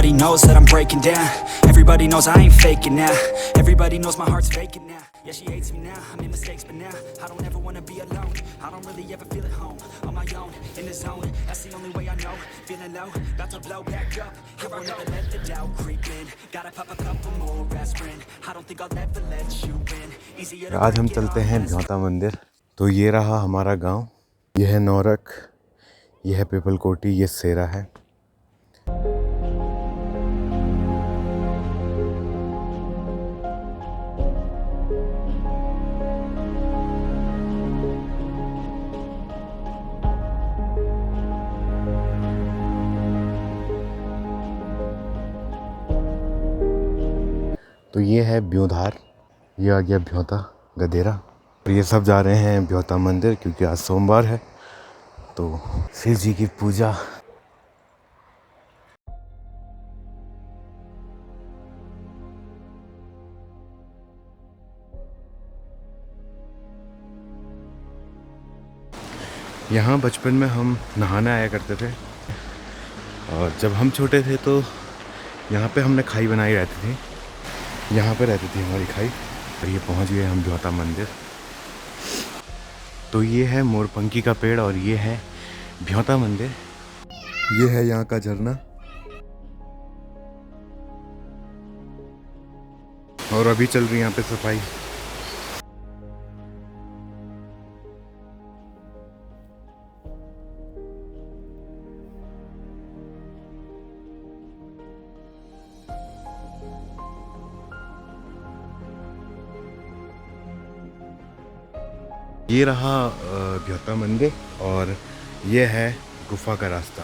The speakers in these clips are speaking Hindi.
Everybody knows that I'm breaking down. Everybody knows I ain't faking now. Everybody knows my heart's faking now. Yeah, she hates me now, I made mistakes, but now I don't ever wanna be alone. I don't really ever feel at home, on my own, in the zone. That's the only way I know, feeling low, about to blow back up. I won't ever let the doubt creep in. Gotta pop a couple more aspirin. I don't think I'll ever let you in. Easier to आज हम चलते हैं भ्योता मंदिर। तो ये रहा हमारा गांव, यह है नौरख, यह है पीपल कोटी, ये सेरा है। तो ये है ब्योंधार, ये आ गया भ्योता गदेरा। और ये सब जा रहे हैं भ्योता मंदिर क्योंकि आज सोमवार है, तो शिव जी की पूजा। यहाँ बचपन में हम नहाने आया करते थे, और जब हम छोटे थे तो यहाँ पे हमने खाई बनाई रहती थी, यहाँ पे रहती थी हमारी खाई। और ये पहुँच गए हम भ्योता मंदिर। तो ये है मोरपंखी का पेड़ और ये है भ्योता मंदिर। ये है यहाँ का झरना, और अभी चल रही है यहाँ पे सफाई। ये रहा भ्योता मंदिर, और ये है गुफा का रास्ता।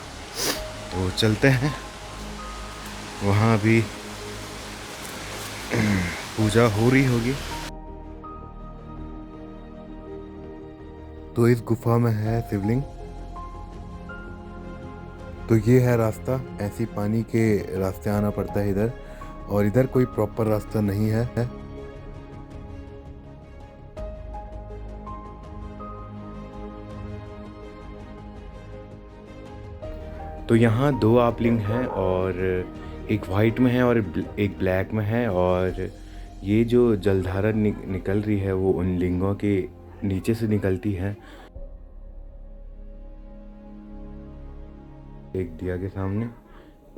तो चलते हैं वहाँ, अभी पूजा हो रही होगी। तो इस गुफा में है शिवलिंग। तो ये है रास्ता, ऐसी पानी के रास्ते आना पड़ता है इधर, और इधर कोई प्रॉपर रास्ता नहीं है। तो यहाँ दो आपलिंग हैं, और एक वाइट में है और एक ब्लैक में है। और ये जो जलधारा निकल रही है वो उन लिंगों के नीचे से निकलती है। एक दिया के सामने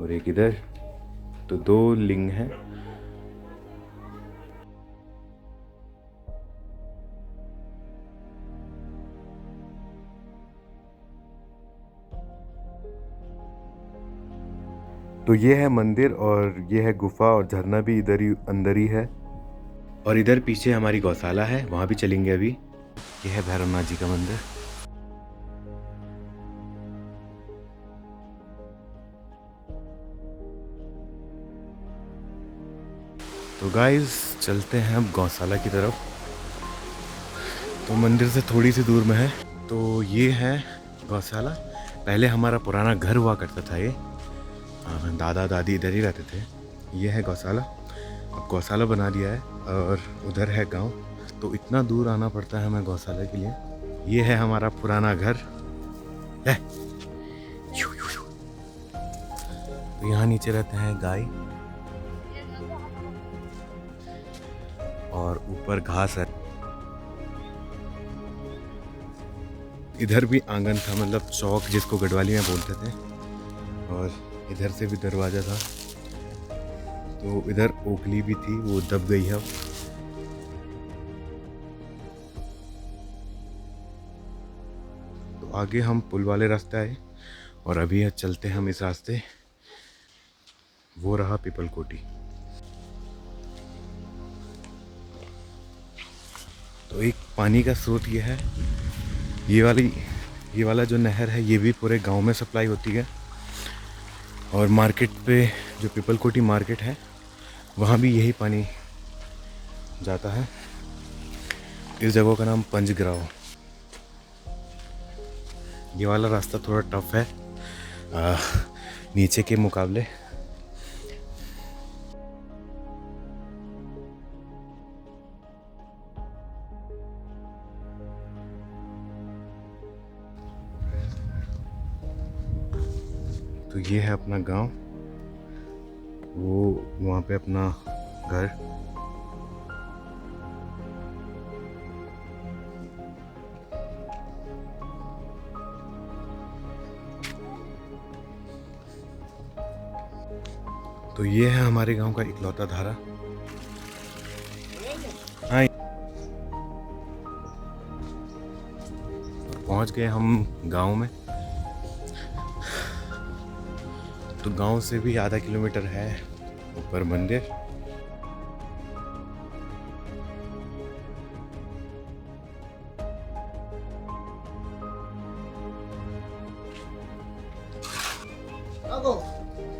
और एक इधर, तो दो लिंग हैं। तो ये है मंदिर, और ये है गुफा, और झरना भी इधर ही अंदर ही है। और इधर पीछे हमारी गौशाला है, वहाँ भी चलेंगे अभी। ये है भैरवनाथ जी का मंदिर। तो गाइस चलते हैं अब गौशाला की तरफ। तो मंदिर से थोड़ी सी दूर में है। तो ये है गौशाला। पहले हमारा पुराना घर हुआ करता था ये, दादा दादी इधर ही रहते थे। ये है गौशाला, अब गौशाला बना दिया है, और उधर है गांव। तो इतना दूर आना पड़ता है हमें गौशाला के लिए। ये है हमारा पुराना घर है। तो यहाँ नीचे रहते हैं गाय, और ऊपर घास है। इधर भी आंगन था, मतलब चौक जिसको गढ़वाली में बोलते थे, और इधर से भी दरवाज़ा था। तो इधर ओखली भी थी, वो दब गई है। तो आगे हम पुल वाले रास्ते आए, और अभी चलते हैं हम इस रास्ते। वो रहा पीपल कोटी। तो एक पानी का स्रोत ये है, ये वाला जो नहर है, ये भी पूरे गांव में सप्लाई होती है। और मार्केट पे, जो पीपल कोटी मार्केट है, वहाँ भी यही पानी जाता है। इस जगह का नाम पंजग्राव। ये वाला रास्ता थोड़ा टफ है नीचे के मुकाबले। तो ये है अपना गांव, वो वहाँ पे अपना घर। तो ये है हमारे गांव का इकलौता धारा। हाँ, पहुंच गए हम गांव में। तो गांव से भी आधा किलोमीटर है ऊपर मंदिर।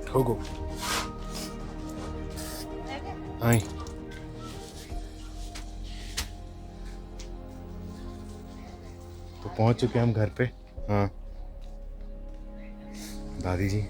ठोगो। हाँ, तो पहुंच चुके हैं हम घर पे। हाँ, दादी जी